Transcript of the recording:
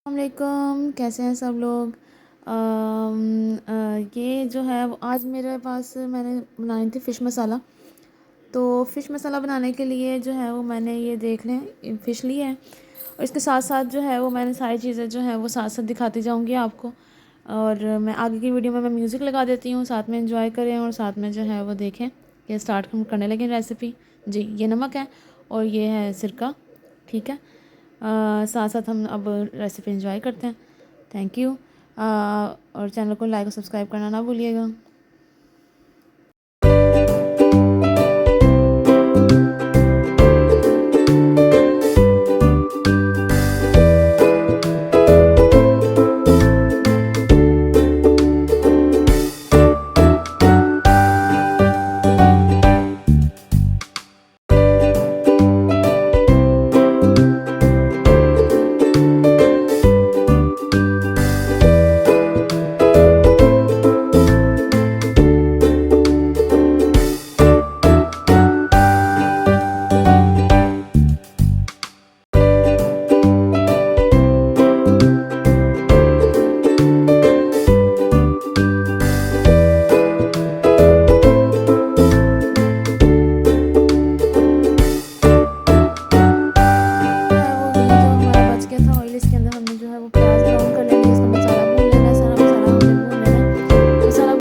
वालेकुम, कैसे हैं सब लोग। ये जो है वो आज मेरे पास मैंने बनाई थी फ़िश मसाला। तो फ़िश मसाला बनाने के लिए जो है वो मैंने ये देख लें फ़िश ली है, और इसके साथ साथ जो है वो मैंने सारी चीज़ें जो है वो साथ साथ दिखाती जाऊंगी आपको। और मैं आगे की वीडियो में मैं म्यूज़िक लगा देती हूँ, साथ में एंजॉय करें और साथ में जो है वो देखें कि स्टार्ट हम करने लगे रेसिपी। जी, ये नमक है और ये है सिरका। ठीक है, साथ साथ हम अब रेसिपी एंजॉय करते हैं। Thank you. और चैनल को लाइक और सब्सक्राइब करना ना भूलिएगा।